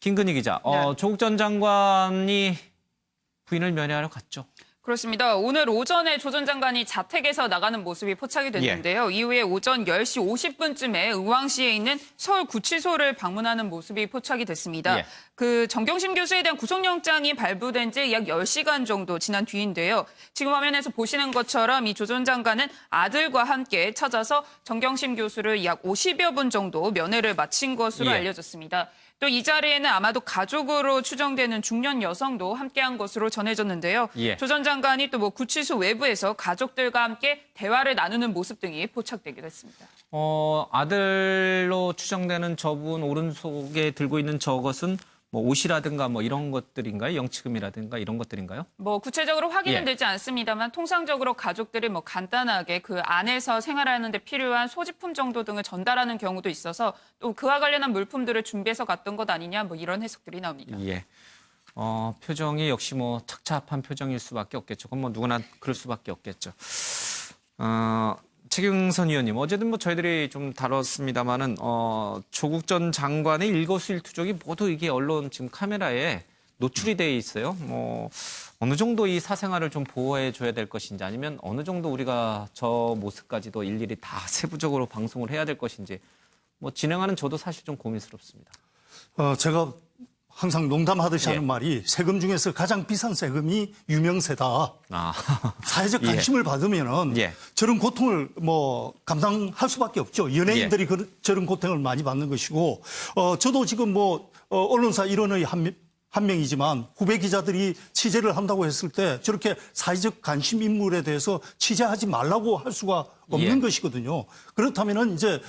김근희 기자, 조국 전 장관이 부인을 면회하러 갔죠. 그렇습니다. 오늘 오전에 조 전 장관이 자택에서 나가는 모습이 포착이 됐는데요. 이후에 오전 10시 50분쯤에 의왕시에 있는 서울구치소를 방문하는 모습이 포착이 됐습니다. 그 정경심 교수에 대한 구속영장이 발부된 지 약 10시간 정도 지난 뒤인데요. 지금 화면에서 보시는 것처럼 이 조 전 장관은 아들과 함께 찾아서 정경심 교수를 약 50여 분 정도 면회를 마친 것으로 알려졌습니다. 또 이 자리에는 아마도 가족으로 추정되는 중년 여성도 함께한 것으로 전해졌는데요. 조 전 장관이 또 구치소 외부에서 가족들과 함께 대화를 나누는 모습 등이 포착되기도 했습니다. 아들로 추정되는 저분 오른손에 들고 있는 저것은 옷이라든가 이런 것들인가요? 영치금이라든가 이런 것들인가요? 구체적으로 확인은 되지 않습니다만 통상적으로 가족들이 간단하게 그 안에서 생활하는 데 필요한 소지품 정도 등을 전달하는 경우도 있어서 또 그와 관련한 물품들을 준비해서 갔던 것 아니냐 이런 해석들이 나옵니다. 표정이 역시 착잡한 표정일 수밖에 없겠죠. 그건 누구나 그럴 수밖에 없겠죠. 최경선 의원님, 어제도 저희들이 좀 다뤘습니다만은 조국 전 장관의 일거수일투족이 모두 이게 언론 지금 카메라에 노출이 돼 있어요. 어느 정도 이 사생활을 좀 보호해 줘야 될 것인지 아니면 어느 정도 우리가 저 모습까지도 일일이 다 세부적으로 방송을 해야 될 것인지 진행하는 저도 사실 좀 고민스럽습니다. 제가 항상 농담하듯이 하는 말이 세금 중에서 가장 비싼 세금이 유명세다. 사회적 관심을 받으면은 저런 고통을 감당할 수밖에 없죠. 연예인들이 저런 고통을 많이 받는 것이고, 저도 지금 언론사 일원의 한 명이지만 후배 기자들이 취재를 한다고 했을 때 저렇게 사회적 관심 인물에 대해서 취재하지 말라고 할 수가 없는 것이거든요. 그렇다면은 이제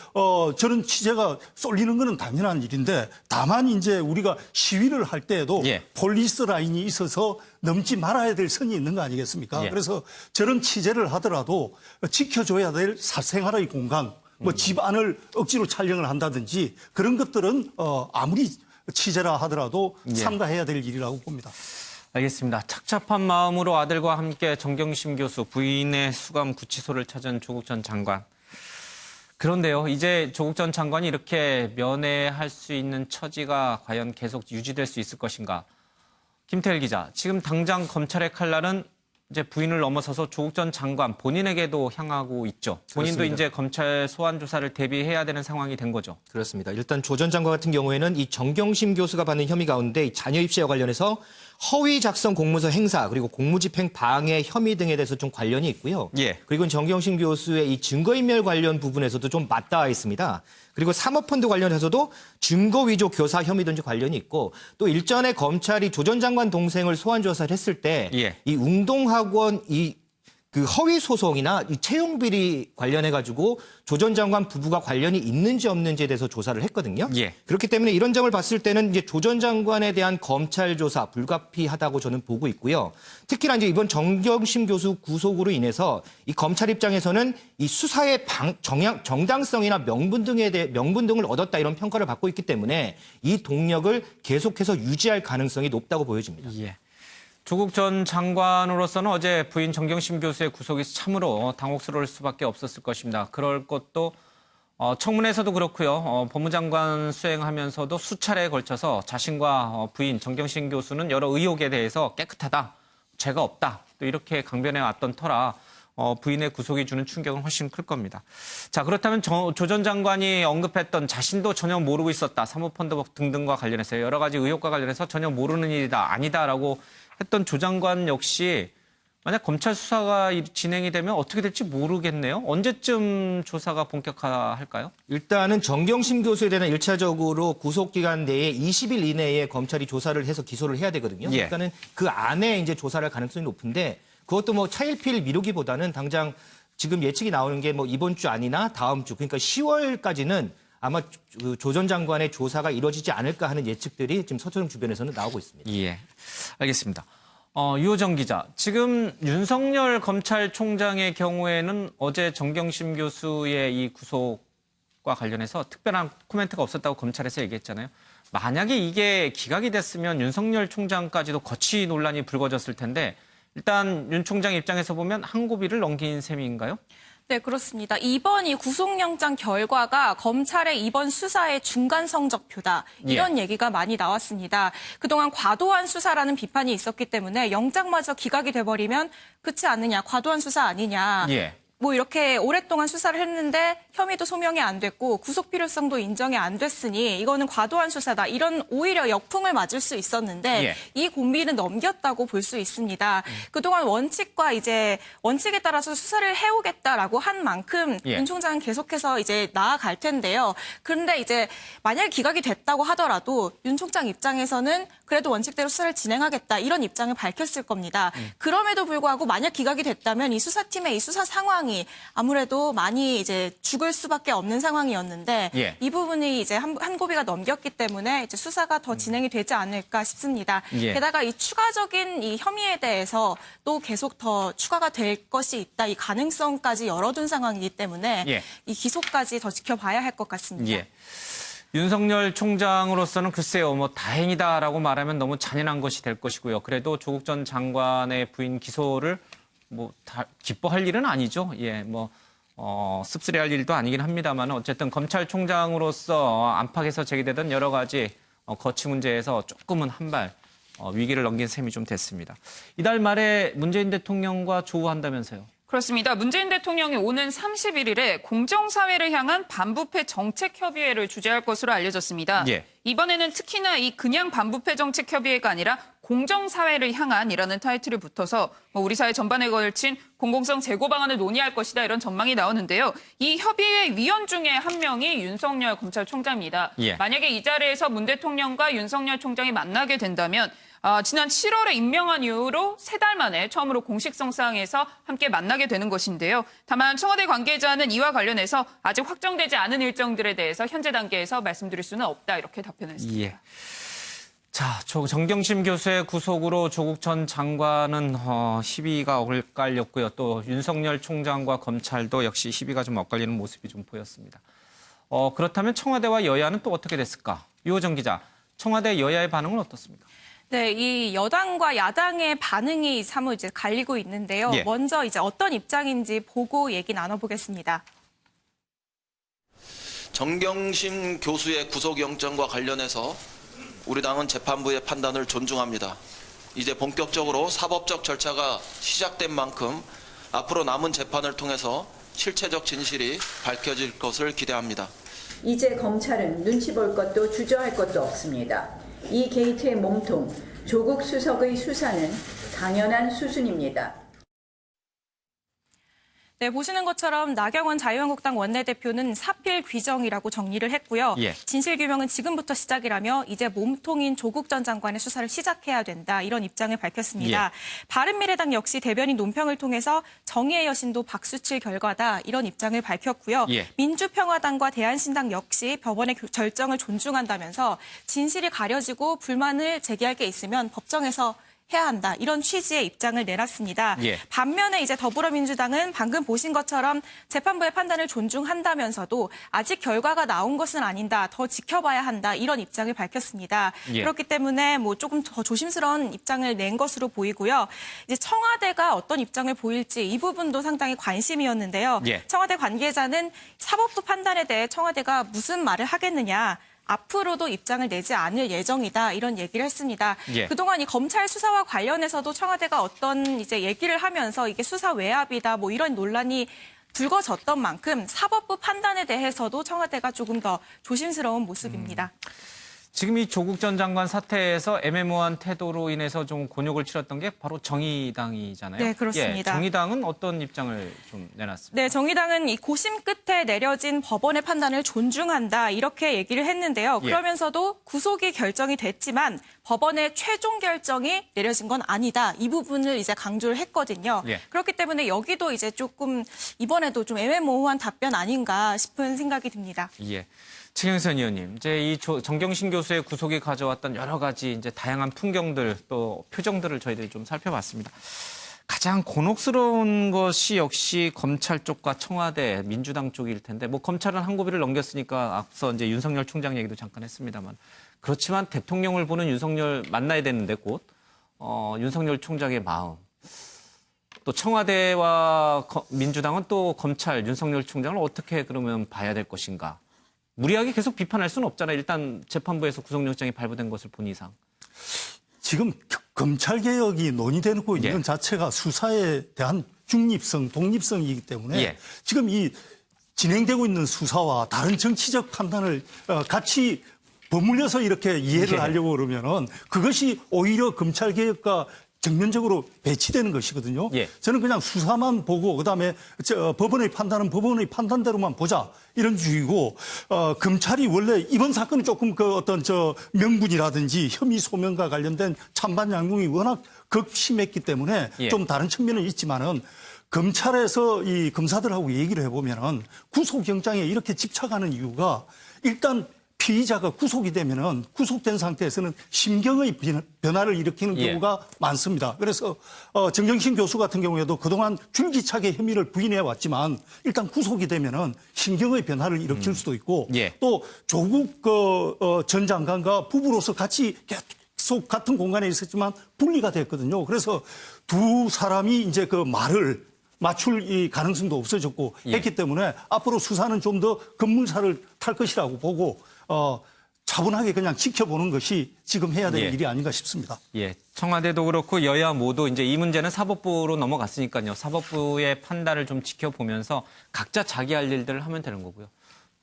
저런 취재가 쏠리는 것은 당연한 일인데 다만 이제 우리가 시위를 할 때에도 폴리스 라인이 있어서 넘지 말아야 될 선이 있는 거 아니겠습니까? 그래서 저런 취재를 하더라도 지켜줘야 될 사생활의 공간, 집 안을 억지로 촬영을 한다든지 그런 것들은 아무리 취재라 하더라도 삼가해야 될 일이라고 봅니다. 알겠습니다. 착잡한 마음으로 아들과 함께 정경심 교수 부인의 수감 구치소를 찾은 조국 전 장관. 그런데요, 이제 조국 전 장관이 이렇게 면회할 수 있는 처지가 과연 계속 유지될 수 있을 것인가? 김태일 기자, 지금 당장 검찰의 칼날은 이제 부인을 넘어서서 조국 전 장관 본인에게도 향하고 있죠. 본인도 그렇습니다. 이제 검찰 소환 조사를 대비해야 되는 상황이 된 거죠. 그렇습니다. 일단 조 전 장관 같은 경우에는 이 정경심 교수가 받는 혐의 가운데 자녀 입시와 관련해서 허위 작성 공문서 행사 그리고 공무집행 방해 혐의 등에 대해서 좀 관련이 있고요. 그리고 정경심 교수의 이 증거인멸 관련 부분에서도 좀 맞닿아 있습니다. 그리고 사모펀드 관련해서도 증거 위조 교사 혐의도 관련이 있고 또 일전에 검찰이 조 전 장관 동생을 소환 조사를 했을 때 이 웅동학원 그 허위 소송이나 이 채용 비리 관련해 가지고 조 전 장관 부부가 관련이 있는지 없는지에 대해서 조사를 했거든요. 그렇기 때문에 이런 점을 봤을 때는 이제 조 전 장관에 대한 검찰 조사 불가피하다고 저는 보고 있고요. 특히나 이제 이번 정경심 교수 구속으로 인해서 이 검찰 입장에서는 이 수사의 정당성이나 명분 등을 얻었다 이런 평가를 받고 있기 때문에 이 동력을 계속해서 유지할 가능성이 높다고 보여집니다. 조국 전 장관으로서는 어제 부인 정경심 교수의 구속이 참으로 당혹스러울 수밖에 없었을 것입니다. 그럴 것도 청문회에서도 그렇고요. 법무장관 수행하면서도 수차례에 걸쳐서 자신과 부인 정경심 교수는 여러 의혹에 대해서 깨끗하다, 죄가 없다, 또 이렇게 강변해 왔던 터라 부인의 구속이 주는 충격은 훨씬 클 겁니다. 자, 그렇다면 조 전 장관이 언급했던 자신도 전혀 모르고 있었다, 사모펀드 등등과 관련해서 여러 가지 의혹과 관련해서 전혀 모르는 일이다, 아니다라고 했던 조 장관 역시 만약 검찰 수사가 진행이 되면 어떻게 될지 모르겠네요. 언제쯤 조사가 본격화할까요? 일단은 정경심 교수에 대한 1차적으로 구속기간 내에 20일 이내에 검찰이 조사를 해서 기소를 해야 되거든요. 그러니까는 그 안에 이제 조사를 할 가능성이 높은데 그것도 차일피일 미루기보다는 당장 지금 예측이 나오는 게 이번 주 아니나 다음 주, 그러니까 10월까지는 아마 조 전 장관의 조사가 이루어지지 않을까 하는 예측들이 지금 서초동 주변에서는 나오고 있습니다. 알겠습니다. 유호정 기자, 지금 윤석열 검찰총장의 경우에는 어제 정경심 교수의 이 구속과 관련해서 특별한 코멘트가 없었다고 검찰에서 얘기했잖아요. 만약에 이게 기각이 됐으면 윤석열 총장까지도 거취 논란이 불거졌을 텐데 일단 윤 총장 입장에서 보면 한 고비를 넘긴 셈인가요? 네, 그렇습니다. 이번 이 구속영장 결과가 검찰의 이번 수사의 중간 성적표다. 이런 얘기가 많이 나왔습니다. 그동안 과도한 수사라는 비판이 있었기 때문에 영장마저 기각이 돼버리면 그렇지 않느냐, 과도한 수사 아니냐. 뭐 이렇게 오랫동안 수사를 했는데 혐의도 소명이 안 됐고 구속 필요성도 인정이 안 됐으니 이거는 과도한 수사다. 이런 오히려 역풍을 맞을 수 있었는데 이 고비는 넘겼다고 볼 수 있습니다. 그동안 원칙과 이제 원칙에 따라서 수사를 해오겠다라고 한 만큼 윤 총장은 계속해서 이제 나아갈 텐데요. 그런데 이제 만약에 기각이 됐다고 하더라도 윤 총장 입장에서는 그래도 원칙대로 수사를 진행하겠다 이런 입장을 밝혔을 겁니다. 그럼에도 불구하고 만약 기각이 됐다면 이 수사팀의 이 수사 상황이 아무래도 많이 이제 죽을 수밖에 없는 상황이었는데 이 부분이 이제 한 고비가 넘겼기 때문에 이제 수사가 더 진행이 되지 않을까 싶습니다. 게다가 이 추가적인 이 혐의에 대해서 또 계속 더 추가가 될 것이 있다 이 가능성까지 열어둔 상황이기 때문에 이 기소까지 더 지켜봐야 할 것 같습니다. 윤석열 총장으로서는 글쎄요, 뭐 다행이다라고 말하면 너무 잔인한 것이 될 것이고요. 그래도 조국 전 장관의 부인 기소를 뭐 다 기뻐할 일은 아니죠. 씁쓸해할 일도 아니긴 합니다만 어쨌든 검찰총장으로서 안팎에서 제기되던 여러 가지 거취 문제에서 조금은 한 발 위기를 넘긴 셈이 좀 됐습니다. 이달 말에 문재인 대통령과 조우한다면서요? 그렇습니다. 문재인 대통령이 오는 31일에 공정사회를 향한 반부패 정책협의회를 주재할 것으로 알려졌습니다. 이번에는 특히나 이 그냥 반부패 정책협의회가 아니라 공정사회를 향한이라는 타이틀을 붙어서 우리 사회 전반에 걸친 공공성 제고 방안을 논의할 것이다 이런 전망이 나오는데요. 이 협의회 위원 중에 한 명이 윤석열 검찰총장입니다. 만약에 이 자리에서 문 대통령과 윤석열 총장이 만나게 된다면 지난 7월에 임명한 이후로 3달 만에 처음으로 공식성상에서 함께 만나게 되는 것인데요. 다만 청와대 관계자는 이와 관련해서 아직 확정되지 않은 일정들에 대해서 현재 단계에서 말씀드릴 수는 없다 이렇게 답변했습니다. 자, 정경심 교수의 구속으로 조국 전 장관은 시비가 엇갈렸고요. 또 윤석열 총장과 검찰도 역시 시비가 좀 엇갈리는 모습이 좀 보였습니다. 그렇다면 청와대와 여야는 또 어떻게 됐을까? 유호정 기자, 청와대 여야의 반응은 어떻습니까? 네, 이 여당과 야당의 반응이 사뭇 이제 갈리고 있는데요. 먼저 이제 어떤 입장인지 보고 얘기 나눠보겠습니다. 정경심 교수의 구속영장과 관련해서 우리 당은 재판부의 판단을 존중합니다. 이제 본격적으로 사법적 절차가 시작된 만큼 앞으로 남은 재판을 통해서 실체적 진실이 밝혀질 것을 기대합니다. 이제 검찰은 눈치 볼 것도 주저할 것도 없습니다. 이 게이트의 몸통, 조국 수석의 수사는 당연한 수순입니다. 네, 보시는 것처럼 나경원 자유한국당 원내대표는 사필 귀정이라고 정리를 했고요. 진실규명은 지금부터 시작이라며 이제 몸통인 조국 전 장관의 수사를 시작해야 된다. 이런 입장을 밝혔습니다. 바른미래당 역시 대변인 논평을 통해서 정의의 여신도 박수칠 결과다. 이런 입장을 밝혔고요. 민주평화당과 대한신당 역시 법원의 결정을 존중한다면서 진실이 가려지고 불만을 제기할 게 있으면 법정에서 해야 한다. 이런 취지의 입장을 내놨습니다. 반면에 이제 더불어민주당은 방금 보신 것처럼 재판부의 판단을 존중한다면서도 아직 결과가 나온 것은 아니다. 더 지켜봐야 한다. 이런 입장을 밝혔습니다. 그렇기 때문에 뭐 조금 더 조심스러운 입장을 낸 것으로 보이고요. 이제 청와대가 어떤 입장을 보일지 이 부분도 상당히 관심이었는데요. 청와대 관계자는 사법부 판단에 대해 청와대가 무슨 말을 하겠느냐. 앞으로도 입장을 내지 않을 예정이다 이런 얘기를 했습니다. 그동안 이 검찰 수사와 관련해서도 청와대가 어떤 이제 얘기를 하면서 이게 수사 외압이다 뭐 이런 논란이 불거졌던 만큼 사법부 판단에 대해서도 청와대가 조금 더 조심스러운 모습입니다. 지금 이 조국 전 장관 사태에서 애매모호한 태도로 인해서 좀 곤욕을 치렀던 게 바로 정의당이잖아요. 네, 그렇습니다. 정의당은 어떤 입장을 좀 내놨습니까? 네, 정의당은 이 고심 끝에 내려진 법원의 판단을 존중한다 이렇게 얘기를 했는데요. 그러면서도 구속이 결정이 됐지만 법원의 최종 결정이 내려진 건 아니다. 이 부분을 이제 강조를 했거든요. 그렇기 때문에 여기도 이제 조금 이번에도 좀 애매모호한 답변 아닌가 싶은 생각이 듭니다. 최경선 의원님, 이제 이 정경심 교수의 구속이 가져왔던 여러 가지 이제 다양한 풍경들 또 표정들을 저희들이 좀 살펴봤습니다. 가장 곤혹스러운 것이 역시 검찰 쪽과 청와대, 민주당 쪽일 텐데, 뭐 검찰은 한 고비를 넘겼으니까 앞서 이제 윤석열 총장 얘기도 잠깐 했습니다만, 그렇지만 대통령을 보는 윤석열 만나야 되는데 곧 윤석열 총장의 마음. 또 청와대와 민주당은 또 검찰 윤석열 총장을 어떻게 그러면 봐야 될 것인가? 무리하게 계속 비판할 수는 없잖아요. 일단 재판부에서 구속영장이 발부된 것을 본 이상. 지금 검찰개혁이 논의되고 있는 예. 자체가 수사에 대한 중립성, 독립성이기 때문에 예. 지금 이 진행되고 있는 수사와 다른 정치적 판단을 같이 버물려서 이렇게 이해를 예. 하려고 그러면은 그것이 오히려 검찰개혁과 정면적으로 배치되는 것이거든요. 예. 저는 그냥 수사만 보고 그다음에 법원의 판단은 법원의 판단대로만 보자 이런 주의고 검찰이 원래 이번 사건은 조금 그 어떤 명분이라든지 혐의 소명과 관련된 찬반 양용이 워낙 극심했기 때문에 예. 좀 다른 측면은 있지만은 검찰에서 이 검사들하고 얘기를 해보면은 구속영장에 이렇게 집착하는 이유가 일단 피의자가 구속이 되면은 구속된 상태에서는 심경의 변화를 일으키는 예. 경우가 많습니다. 그래서 정경심 교수 같은 경우에도 그동안 줄기차게 혐의를 부인해 왔지만 일단 구속이 되면은 심경의 변화를 일으킬 수도 있고 예. 또 조국 전 장관과 부부로서 같이 계속 같은 공간에 있었지만 분리가 됐거든요. 그래서 두 사람이 이제 그 말을 맞출 이 가능성도 없어졌고 예. 했기 때문에 앞으로 수사는 좀 더 급물살을 탈 것이라고 보고 차분하게 그냥 지켜보는 것이 지금 해야 될 예. 일이 아닌가 싶습니다. 예, 청와대도 그렇고 여야 모두 이제 이 문제는 사법부로 넘어갔으니까요. 사법부의 판단을 좀 지켜보면서 각자 자기 할 일들을 하면 되는 거고요.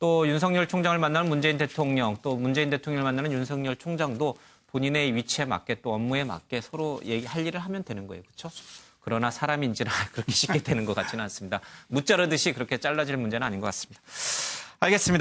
또 윤석열 총장을 만나는 문재인 대통령, 또 문재인 대통령을 만나는 윤석열 총장도 본인의 위치에 맞게 또 업무에 맞게 서로 할 일을 하면 되는 거예요. 그렇죠? 그러나 사람인지라 그렇게 쉽게 되는 것 같지는 않습니다. 무자르듯이 그렇게 잘라질 문제는 아닌 것 같습니다. 알겠습니다.